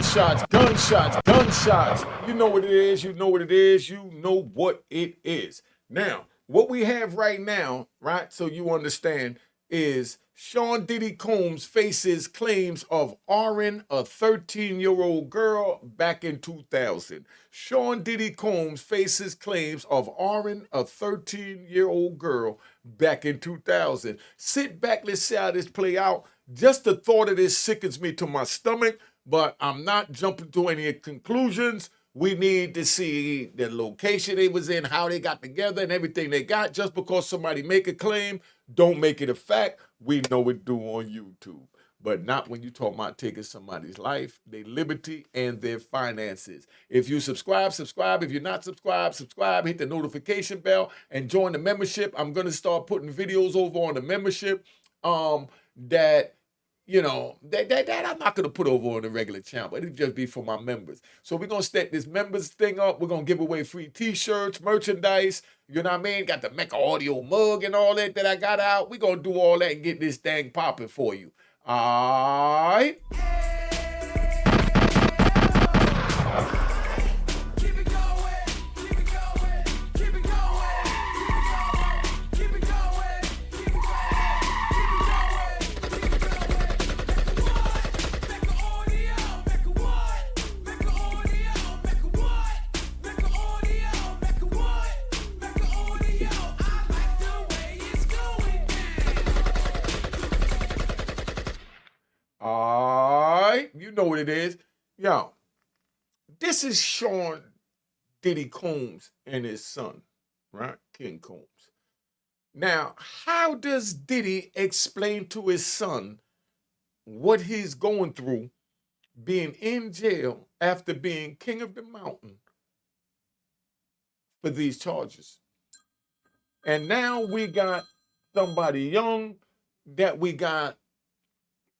Gunshots, gunshots, gunshots. You know what it is. You know what it is. You know what it is. Now, what we have right now, right, so you understand, is Sean Diddy Combs faces claims of R-ing a 13-year-old girl back in 2000. Sean Diddy Combs faces claims of R-ing a 13-year-old girl back in 2000. Sit back, let's see how this play out. Just the thought of this sickens me to my stomach, but I'm not jumping to any conclusions. We need to see the location they was in, how they got together, and everything they got. Just because somebody make a claim, don't make it a fact. We know it do on YouTube, but not when you talk about taking somebody's life, their liberty, and their finances. If you subscribe, subscribe. If you're not subscribed, subscribe. Hit the notification bell and join the membership. I'm gonna start putting videos over on the membership. That that I'm not gonna put over on the regular channel, but it'll just be for my members. So we're gonna set this members thing up. We're gonna give away free t-shirts, merchandise, you know what I mean? Got the Mecca audio mug and all that I got out. We're gonna do all that and get this thing popping for you. All right. All right, you know what it is. Yo, this is Sean Diddy Combs and his son, right? King Combs. Now, how does Diddy explain to his son what he's going through being in jail after being king of the mountain for these charges? And now we got somebody young that we got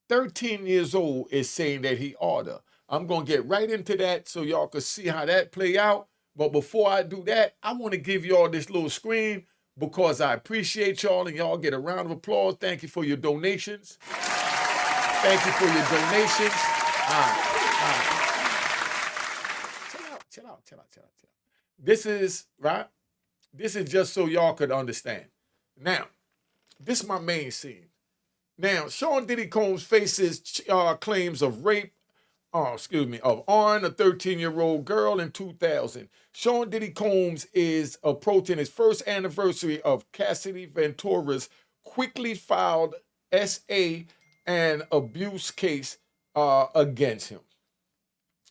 13 years old is saying that he oughta. I'm going to get right into that so y'all can see how that play out. But before I do that, I want to give y'all this little screen because I appreciate y'all and y'all get a round of applause. Thank you for your donations. Thank you for your donations. All right. Chill out. This is, right? This is just so y'all could understand. Now, this is my main scene. Now, Sean Diddy Combs faces claims of rape, of on a 13-year-old girl in 2000. Sean Diddy Combs is approaching his first anniversary of Cassidy Ventura's quickly filed SA and abuse case against him.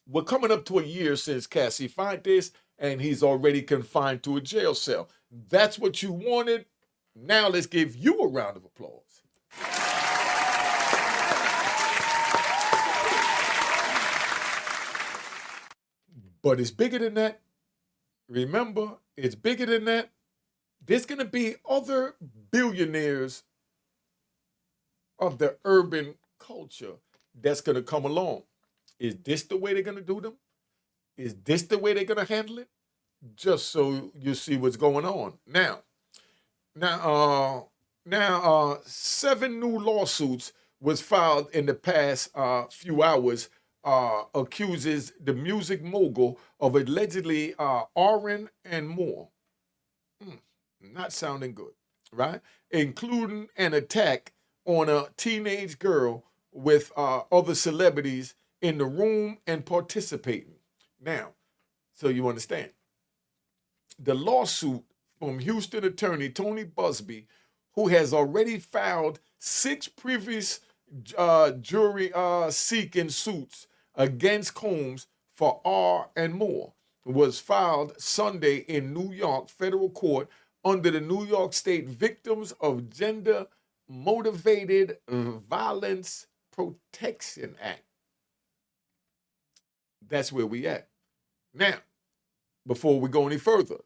We're coming up to a year since Cassie filed this, and he's already confined to a jail cell. That's what you wanted. Now let's give you a round of applause. But it's bigger than that. Remember, it's bigger than that. There's going to be other billionaires of the urban culture that's going to come along. Is this the way they're going to do them? Is this the way they're going to handle it? Just so you see what's going on. Now, 7 new lawsuits was filed in the past few hours. Accuses the music mogul of allegedly R-ing and more. Not sounding good, right? Including an attack on a teenage girl with other celebrities in the room and participating. Now, so you understand. The lawsuit from Houston attorney Tony Busby, who has already filed 6 previous jury seeking suits against Combs for R and more, was filed Sunday in New York federal court under the New York State Victims of Gender Motivated Violence Protection Act. That's where we at. Now, before we go any further,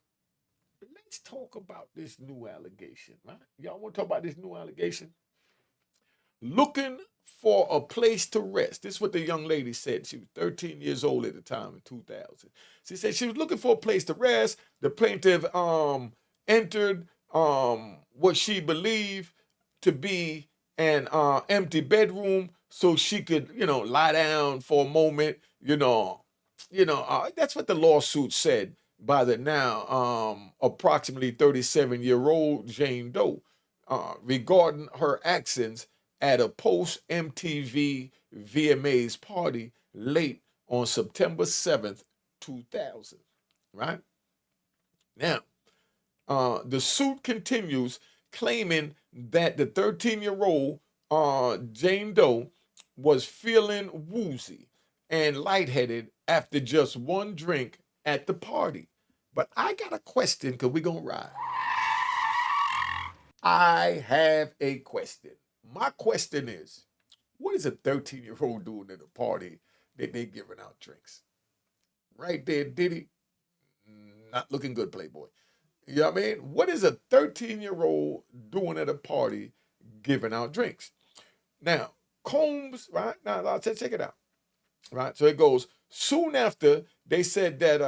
let's talk about this new allegation, right? Y'all want to talk about this new allegation? Looking for a place to rest. This is what the young lady said. She was 13 years old at the time in 2000. She said she was looking for a place to rest. The plaintiff entered what she believed to be an empty bedroom so she could, lie down for a moment. That's what the lawsuit said by the now approximately 37-year-old Jane Doe regarding her actions at a post MTV VMAs party late on September 7th, 2000. Right now, the suit continues, claiming that the 13-year-old Jane Doe was feeling woozy and lightheaded after just one drink at the party. But I got a question because we're going to ride. I have a question. My question is, what is a 13-year-old doing at a party that they giving out drinks? Right there, Diddy, not looking good, Playboy. You know what I mean? What is a 13-year-old doing at a party giving out drinks? Now, Combs, right? Now, I'll check it out. Right? So it goes, soon after, they said that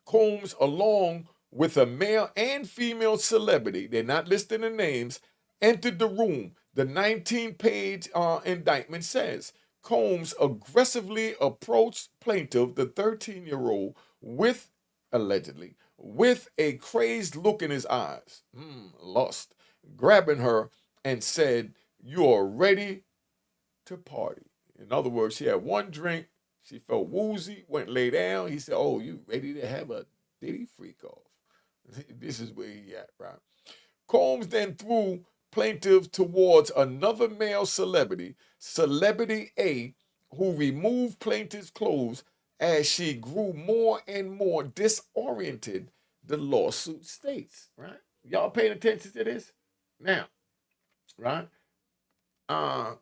Combs, along with a male and female celebrity, they're not listing the names, entered the room. The 19-page indictment says Combs aggressively approached plaintiff, the 13-year-old, with, allegedly, with a crazed look in his eyes, lust, grabbing her and said, "You are ready to party." In other words, she had one drink, she felt woozy, went lay down. He said, "Oh, you ready to have a Diddy freak off?" This is where he at, right? Combs then threw plaintiff towards another male celebrity, Celebrity A, who removed plaintiff's clothes as she grew more and more disoriented, the lawsuit states, right? Y'all paying attention to this? Now, right? Uh,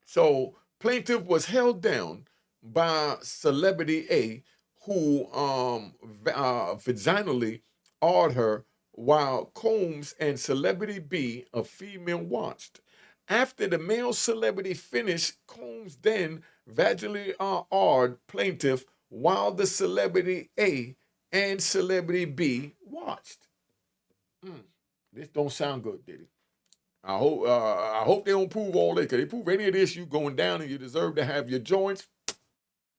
So plaintiff was held down by Celebrity A, who vaginally awed her while Combs and Celebrity B, a female, watched. After the male celebrity finished, Combs then vaginally awed plaintiff while the Celebrity A and Celebrity B watched. This don't sound good, did it? I hope they don't prove all this. Because they prove any of this, you going down and you deserve to have your joints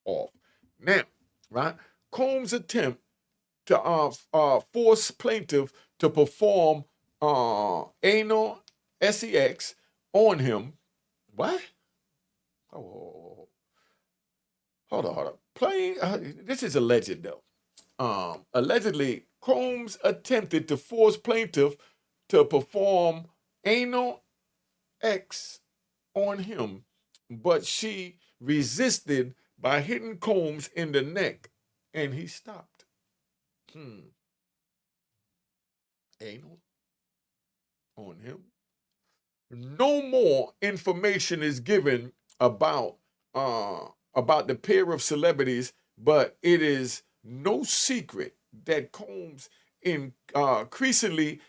off. Now, right? Combs' attempt to force plaintiff to perform anal sex on him. What? Oh, hold on. This is alleged though. Allegedly, Combs attempted to force plaintiff to perform anal X on him, but she resisted by hitting Combs in the neck, and he stopped. Anal on him. No more information is given about the pair of celebrities, but it is no secret that Combs increasingly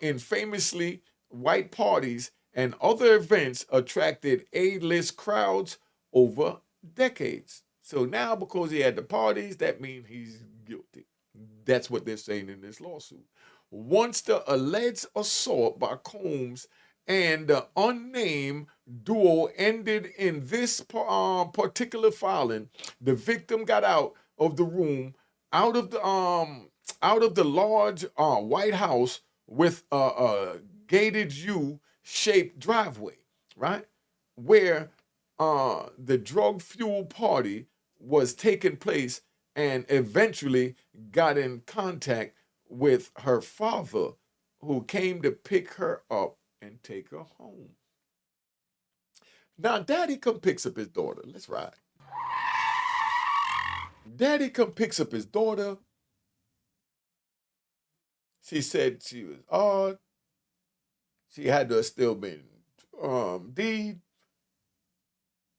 in famously white parties and other events attracted A-list crowds over decades. So now, because he had the parties, that means he's guilty. That's what they're saying in this lawsuit. Once the alleged assault by Combs and the unnamed duo ended in this particular filing, the victim got out of the room, out of the large White House with a gated U-shaped driveway, right, where the drug-fueled party was taking place, and eventually got in contact with her father, who came to pick her up and take her home. Now, Daddy come picks up his daughter. Let's ride. Daddy come picks up his daughter. She said she was odd. She had to have still been deed.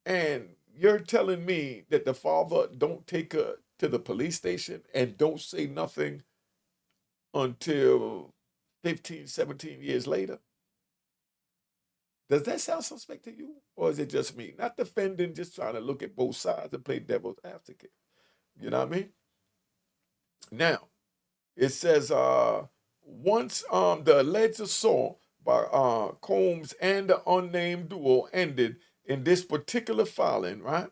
And you're telling me that the father don't take her to the police station and don't say nothing until 15, 17 years later? Does that sound suspect to you? Or is it just me? Not defending, just trying to look at both sides and play devil's advocate. You know what I mean? Now, it says once the alleged assault by Combs and the unnamed duo ended in this particular filing, right?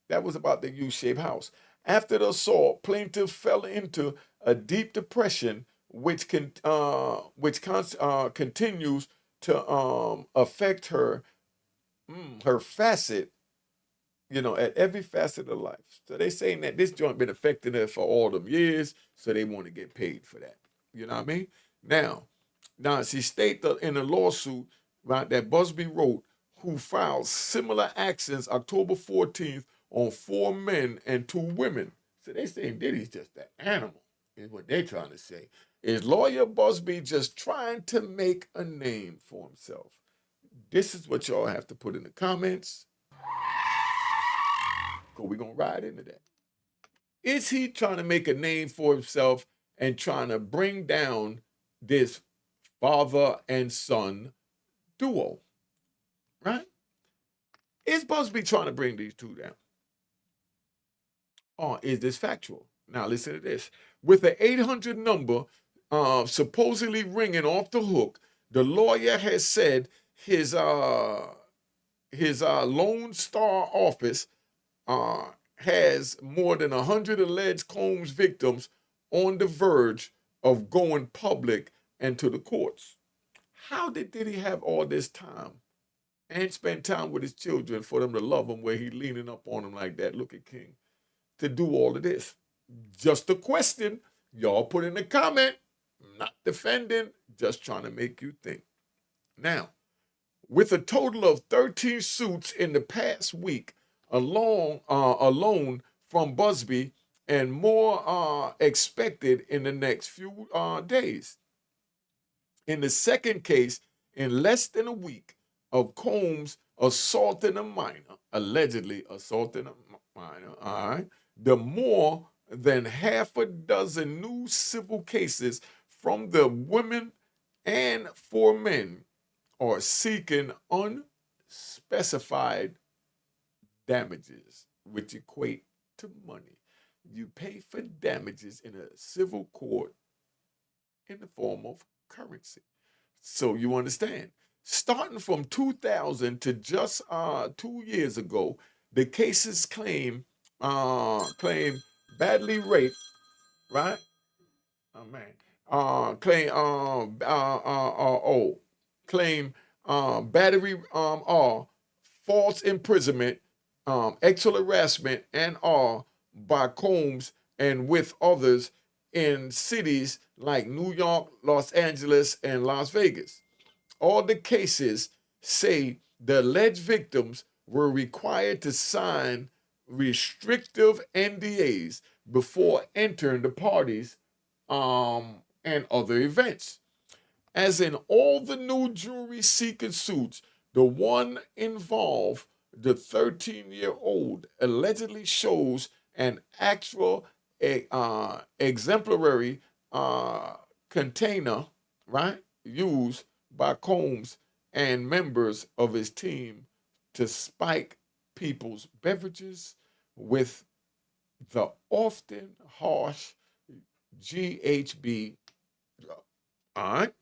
That was about the U-shaped house. After the assault, plaintiff fell into a deep depression, continues to affect her facet, at every facet of life. So they saying that this joint been affecting her for all them years, so they want to get paid for that. You know what I mean? Now she stated in a lawsuit, right, that Busby wrote, who filed similar actions October 14th on 4 men and 2 women. So they saying Diddy's just an animal, is what they trying to say. Is lawyer Busby just trying to make a name for himself? This is what y'all have to put in the comments, because we're going to ride into that. Is he trying to make a name for himself and trying to bring down this father and son duo? Right? Is Busby trying to bring these two down? Or is this factual? Now listen to this. With the 800 number supposedly ringing off the hook, the lawyer has said his Lone Star office has more than 100 alleged Combs victims on the verge of going public and to the courts. How did Diddy have all this time and spend time with his children for them to love him where he leaning up on them like that? Look at King. To do all of this. Just a question. Y'all put in a comment. Not defending, just trying to make you think. Now, with a total of 13 suits in the past week, alone from Busby, and more expected in the next few days. In the second case, in less than a week of Combs assaulting a minor, allegedly assaulting a minor, all right, the more than half a dozen new civil cases from the women and 4 men are seeking unspecified damages, which equate to money. You pay for damages in a civil court in the form of currency. So you understand. Starting from 2000 to just 2 years ago, the cases claim badly raped, right? Oh man. Claim battery, false imprisonment, sexual harassment, and all by Combs and with others in cities like New York, Los Angeles, and Las Vegas. All the cases say the alleged victims were required to sign restrictive NDAs before entering the parties and other events. As in all the new jury seeking suits, the one involved the 13-year-old allegedly shows an actual exemplary container, right, used by Combs and members of his team to spike people's beverages with the often harsh GHB drug. All right?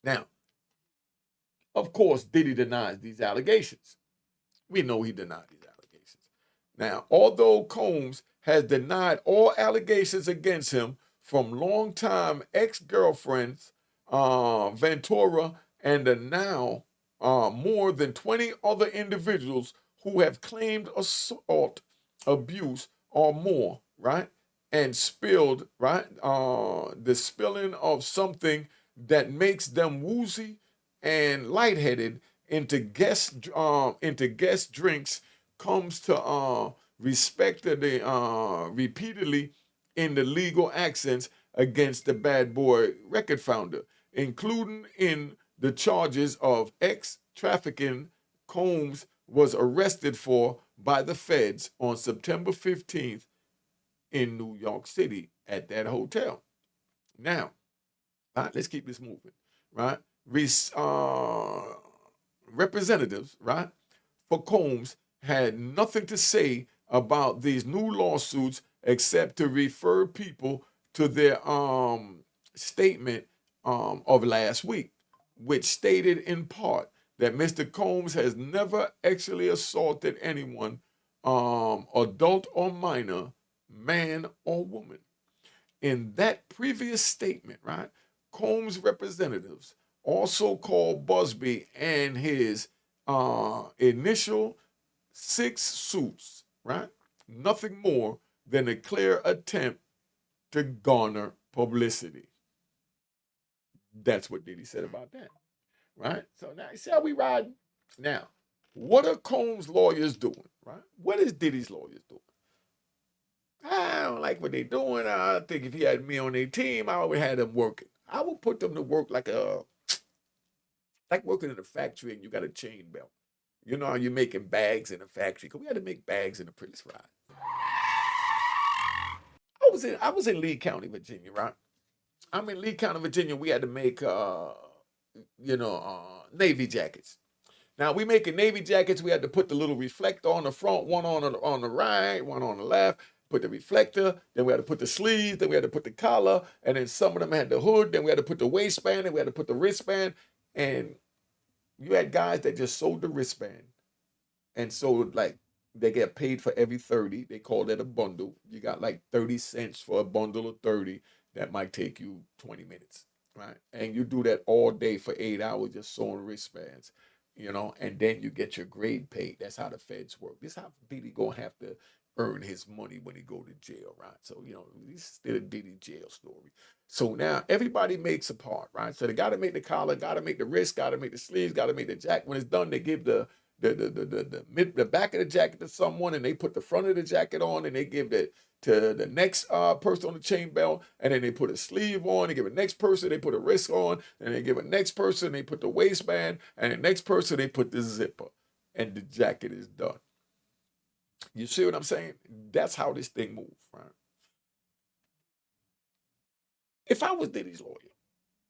Now, of course, Diddy denies these allegations. We know he denied these allegations. Now, although Combs has denied all allegations against him from longtime ex-girlfriends, Ventura, and the now more than 20 other individuals who have claimed assault, abuse, or more, right? And spilled, right? The spilling of something that makes them woozy and lightheaded into guest drinks comes to respected repeatedly in the legal actions against the Bad Boy record founder, including in the charges of trafficking. Combs was arrested for by the feds on September 15th in New York City at that hotel. Now, right, let's keep this moving, right? Representatives, right, for Combs had nothing to say about these new lawsuits except to refer people to their statement of last week, which stated in part that Mr. Combs has never actually assaulted anyone, adult or minor, man or woman. In that previous statement, right, Combs' representatives also called Busby and his initial 6 suits, right, nothing more than a clear attempt to garner publicity. That's what Diddy said about that, right? So now you see how we riding? Now, what are Combs' lawyers doing, right? What is Diddy's lawyers doing? I don't like what they're doing. I think if he had me on their team, I would have them working. I would put them to work like working in a factory and you got a chain belt. You know how you're making bags in a factory? Because we had to make bags in the Prince Ride. I was in Lee County, Virginia, right? I'm in Lee County, Virginia. We had to make Navy jackets. Now we making Navy jackets. We had to put the little reflector on the front, one on the right, one on the left. Put the reflector. Then we had to put the sleeves. Then we had to put the collar. And then some of them had the hood. Then we had to put the waistband. And we had to put the wristband. And you had guys that just sold the wristband. And so like they get paid for every 30. They call that a bundle. You got like 30 cents for a bundle of 30. That might take you 20 minutes, right? And you do that all day for 8 hours just sewing wristbands, and then you get your grade paid. That's how the feds work. This is how Diddy gonna have to earn his money when he go to jail, right? So, this is still a Diddy jail story. So now everybody makes a part, right? So they gotta make the collar, gotta make the wrist, gotta make the sleeves, gotta make the jacket. When it's done, they give the back of the jacket to someone, and they put the front of the jacket on, and they give that to the next person on the chain belt, and then they put a sleeve on. They give a next person, they put a wrist on, and they give a next person, they put the waistband, and the next person they put the zipper, and the jacket is done. You see what I'm saying? That's how this thing moves, right? If I was Diddy's lawyer,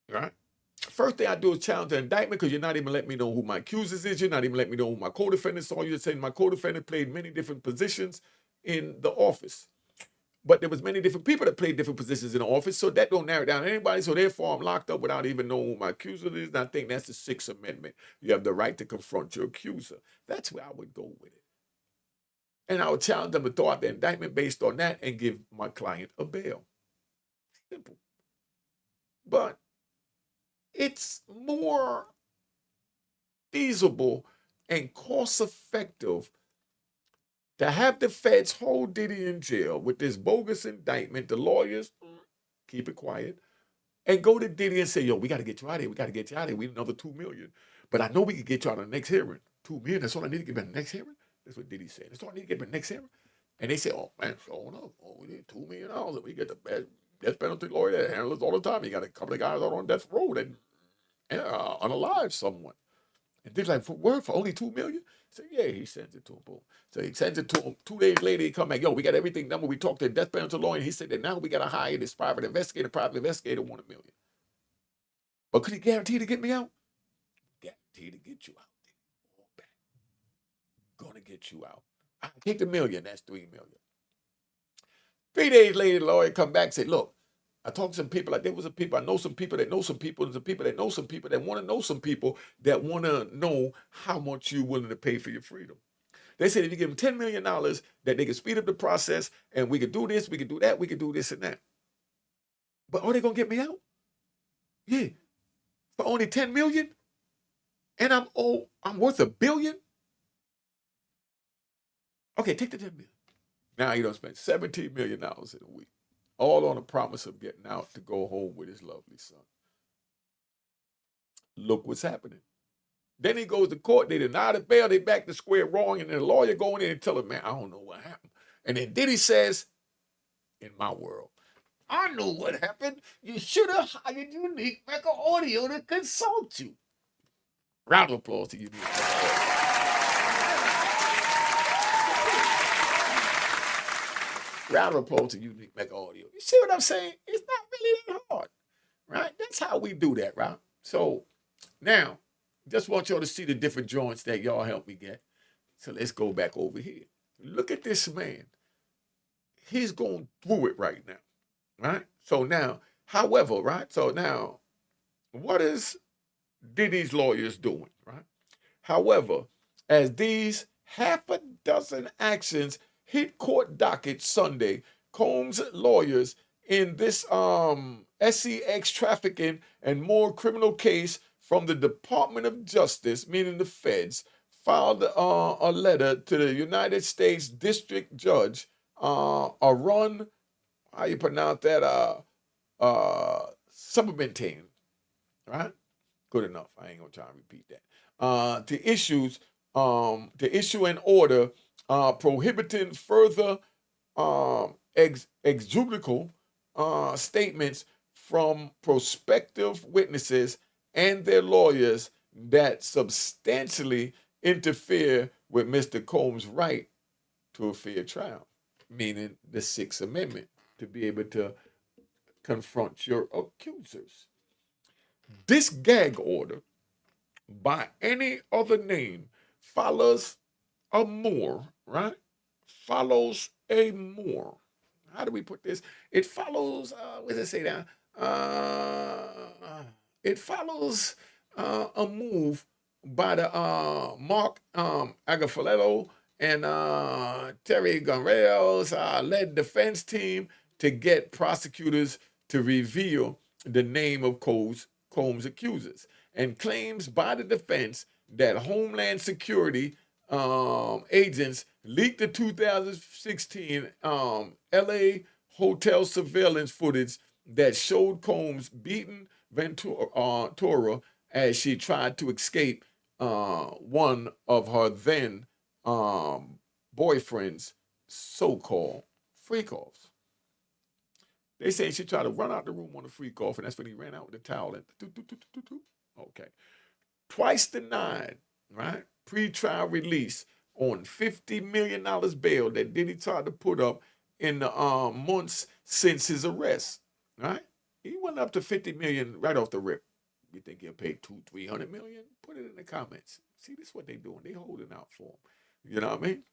right? First thing I do is challenge the indictment because you're not even letting me know who my accusers is. You're not even letting me know who my co-defendants are. You're saying my co-defendant played many different positions in the office. But there was many different people that played different positions in the office, so that don't narrow down anybody. So therefore, I'm locked up without even knowing who my accuser is. And I think that's the Sixth Amendment. You have the right to confront your accuser. That's where I would go with it. And I would challenge them to throw out the indictment based on that and give my client a bail. Simple. But it's more feasible and cost effective to have the feds hold Diddy in jail with this bogus indictment. The lawyers keep it quiet and go to Diddy and say, yo, we got to get you out of here. We got to get you out of here. We need another 2 million. But I know we can get you out of the next hearing. 2 million, that's all I need to get in the next hearing? That's what Diddy said. That's all I need to get in the next hearing? And they say, oh, man, sure enough. Oh, we need $2 million and we get the best death penalty lawyer that handles all the time. You got a couple of guys out on death row that unalive someone. And Diddy's like, for only 2 million? So yeah, he sends it to him. Boom. So he sends it to him. 2 days later, he come back. Yo, we got everything done. When we talked to the death penalty lawyer, and he said that now we got to hire this private investigator. Private investigator want $1 million. But could he guarantee to get me out? Guarantee to get you out. Gonna get you out. I take the million. That's $3 million. 3 days later, the lawyer come back and say, look, I talked to some people. Like there was some people. I know some people that know some people. And some people that know some people that want to know some people that want to know how much you're willing to pay for your freedom. They said if you give them $10 million, that they can speed up the process and we could do this, we could do that, we could do this and that. But are they gonna get me out? Yeah, for only 10 million, and I'm worth $1 billion. Okay, take the 10 million. Now you don't spend $17 million in a week, all on the promise of getting out to go home with his lovely son. Look what's happening. Then he goes to court. They deny the bail. They back to square wrong. And then the lawyer go in there and tell him, man, I don't know what happened. And then Diddy says, in my world, I know what happened. You should have hired Unique Mecca Audio to consult you. Round of applause to Unique Mecca Audio. Round of applause to Unique Mecca Audio. You see what I'm saying? It's not really that hard, right? That's how we do that, right? So now, just want y'all to see the different joints that y'all helped me get. So let's go back over here. Look at this man. He's going through it right now, right? So now, however, right? So now, what is Diddy's lawyers doing, right? However, as these half a dozen actions hit court docket Sunday, Combs' lawyers in this SEX trafficking and more criminal case from the Department of Justice, meaning the feds, filed a letter to the United States District Judge, Arun, how you pronounce that, Submentine, right? Good enough. I ain't gonna try and repeat that. To issue an order prohibiting further exjudicial statements from prospective witnesses and their lawyers that substantially interfere with Mr. Combs' right to a fair trial, meaning the Sixth Amendment, to be able to confront your accusers. This gag order, by any other name, follows a more, right? Follows a more. How do we put this? It follows, what does it say now? It follows a move by the Mark Agafolello and Terry Gonzalez led defense team to get prosecutors to reveal the name of Combs' accusers, and claims by the defense that Homeland Security agents leaked the 2016 LA hotel surveillance footage that showed Combs beating Ventura as she tried to escape one of her then boyfriend's so-called freak-offs. They say she tried to run out the room on a freak off, and that's when he ran out with the towel and okay. Twice denied, right? Pre-trial release on $50 million bail that Diddy tried to put up in the months since his arrest, right? He went up to 50 million right off the rip. You think he'll pay 200-300 million? Put it in the comments. See, this is what they doing. They holding out for him. You know what I mean?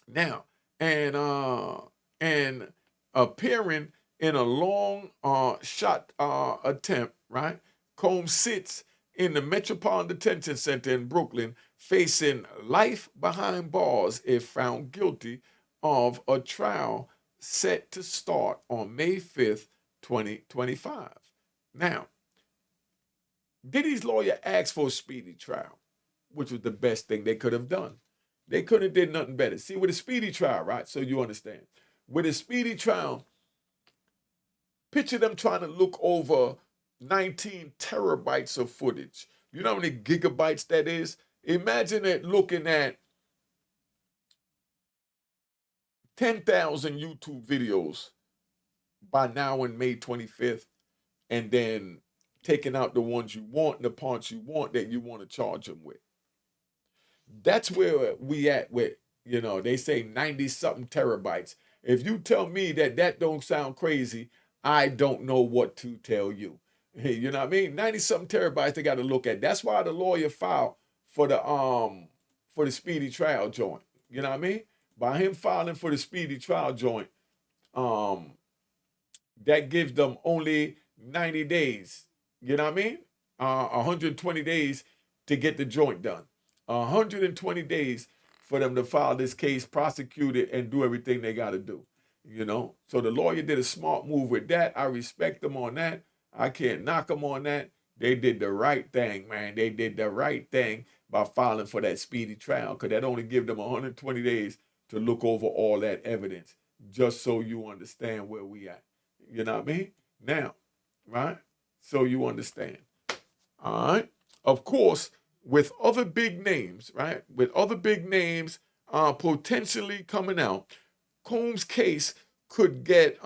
Now, and appearing in a long shot attempt, right? Combs sits in the Metropolitan Detention Center in Brooklyn, facing life behind bars if found guilty of a trial set to start on May 5th, 2025. Now, Diddy's lawyer asked for a speedy trial, which was the best thing they could have done. They couldn't have did nothing better. See, with a speedy trial, right? So you understand. With a speedy trial, picture them trying to look over 19 terabytes of footage. You know how many gigabytes that is? Imagine it looking at 10,000 YouTube videos by now in May 25th, and then taking out the ones you want and the parts you want that you want to charge them with. That's where we at with, they say 90 something terabytes. If you tell me that don't sound crazy, I don't know what to tell you. You know what I mean? 90 something terabytes they got to look at. That's why the lawyer filed for the speedy trial joint. You know what I mean? By him filing for the speedy trial joint, that gives them only 90 days. You know what I mean? 120 days to get the joint done. 120 days for them to file this case, prosecute it, and do everything they got to do. So the lawyer did a smart move with that. I respect them on that. I can't knock them on that. They did the right thing, man. They did the right thing by filing for that speedy trial, because that only give them 120 days to look over all that evidence, just so you understand where we at. You know what I mean? Now, right? So you understand. All right? Of course, with other big names, right? With other big names potentially coming out, Combs' case could get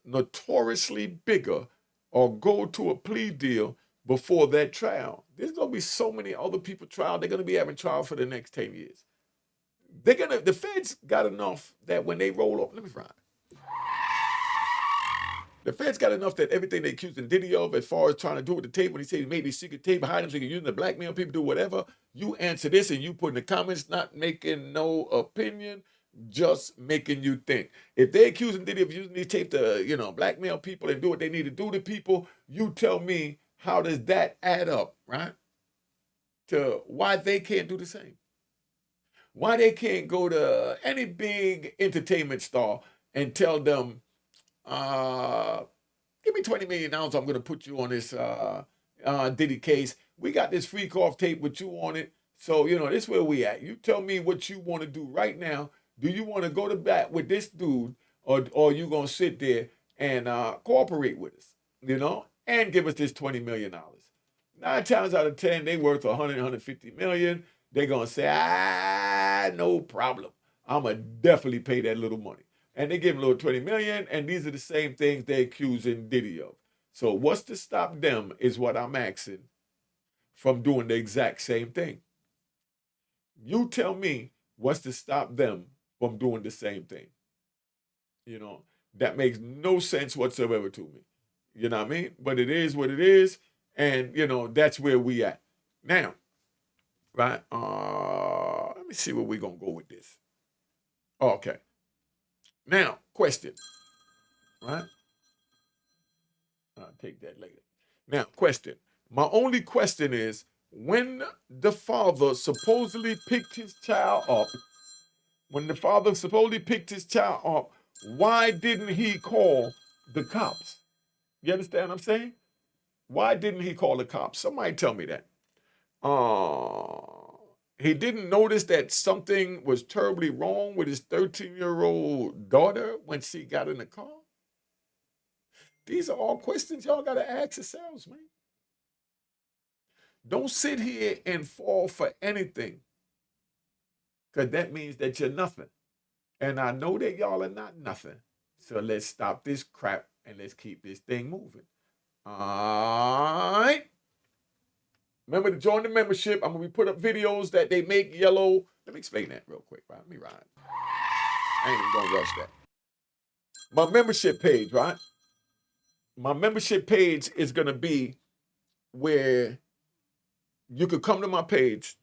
notoriously bigger or go to a plea deal before that trial. There's going to be so many other people trial. They're going to be having trial for the next 10 years. The feds got enough that when they roll up, let me find. The feds got enough that everything they accusing Diddy of, as far as trying to do with the tape, when he said he made these secret tape behind him so he can use them to blackmail people, do whatever, you answer this and you put in the comments, not making no opinion, just making you think. If they accusing Diddy of using these tape to, blackmail people and do what they need to do to people, you tell me how does that add up, right? To why they can't do the same. Why they can't go to any big entertainment star and tell them, give me $20 million, I'm going to put you on this Diddy case. We got this freak off tape with you on it. So, this is where we at. You tell me what you want to do right now. Do you want to go to bat with this dude, or you going to sit there and cooperate with us, and give us this $20 million? 9 times out of 10, they worth 100, 150 million. They're going to say, no problem. I'm going to definitely pay that little money. And they give him a little 20 million, and these are the same things they're accusing Diddy of. So what's to stop them is what I'm asking from doing the exact same thing. You tell me what's to stop them from doing the same thing. That makes no sense whatsoever to me. You know what I mean? But it is what it is, and, that's where we at. Now, right, let me see where we're going to go with this. Okay. Now, question, right? I'll take that later. Now, question. My only question is, when the father supposedly picked his child up, why didn't he call the cops? You understand what I'm saying? Why didn't he call the cops? Somebody tell me that. He didn't notice that something was terribly wrong with his 13-year-old daughter when she got in the car? These are all questions y'all got to ask yourselves, man. Don't sit here and fall for anything, because that means that you're nothing. And I know that y'all are not nothing. So let's stop this crap and let's keep this thing moving. All right. Remember to join the membership. I'm going to put up videos that they make yellow. Let me explain that real quick, right? Let me ride. I ain't even going to rush that. My membership page, right? My membership page is going to be where you could come to my page,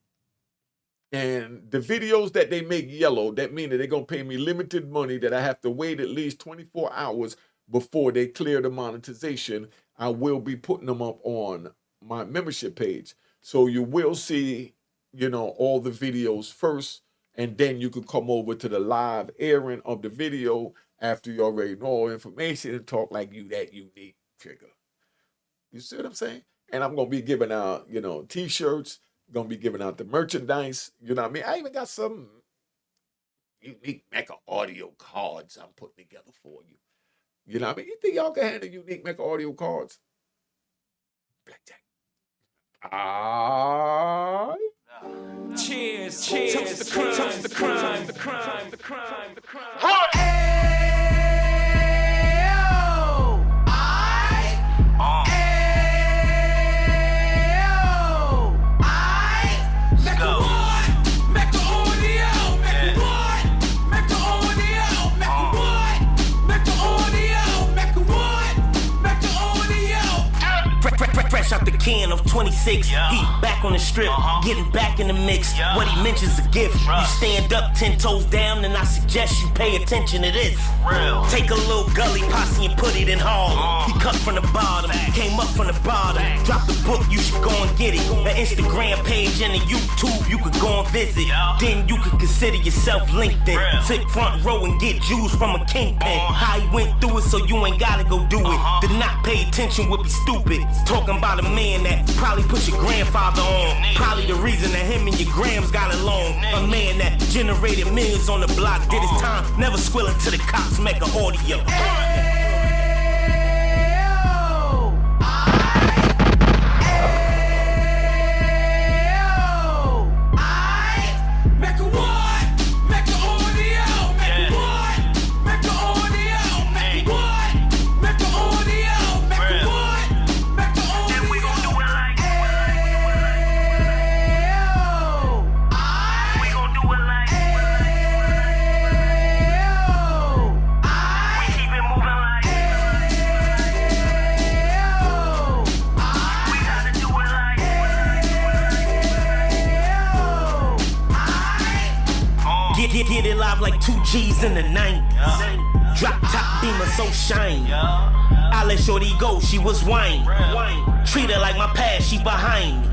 and the videos that they make yellow, that means that they're going to pay me limited money that I have to wait at least 24 hours before they clear the monetization. I will be putting them up on my membership page. So you will see, all the videos first, and then you could come over to the live airing of the video after you already know all information and talk like you that unique trigger. You see what I'm saying? And I'm going to be giving out, T-shirts, going to be giving out the merchandise. You know what I mean? I even got some unique Mecca audio cards I'm putting together for you. You know what I mean? You think y'all can handle unique Mecca audio cards? Blackjack. Cheers. Toast the crime. Fresh out the can of 26, he back on the strip, getting back in the mix. What he mentions a gift. You stand up 10 toes down, and I suggest you pay attention to this. Take a little gully posse and put it in hall. He cut from the bottom, came up from the bottom. Drop the book, you should go and get it. The Instagram page and the YouTube, you could go and visit. Then you could consider yourself LinkedIn. Sit front row and get Jews from a kingpin. How he went through it, so you ain't gotta go do it. To not pay attention would be stupid. Talking about a man that probably put your grandfather on. Probably the reason that him and your grams got along. A man that generated millions on the block, did his time, never squilling to the cops, make an audio. Get it live like 2 G's in the 90s. Drop top beamer so shiny. I let shorty go, she was wine. Treat her like my past, she behind me.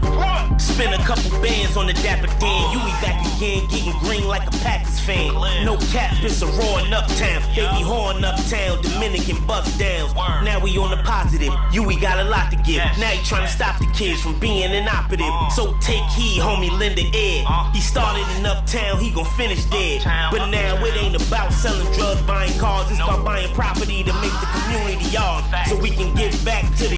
Spend a couple bands on the Dapper Dan. You be back again, getting green like a Packers fan. No cap, it's a roaring uptown. They be horn uptown, Dominican bust downs. Now we on the positive, we got a lot to give. Now he trying to stop the kids from being inoperative. So take heed, homie, lend an ear. He started in uptown, he gon' finish dead. But now it ain't about selling drugs, buying cars. It's about buying property to make the community ours, so we can give back to the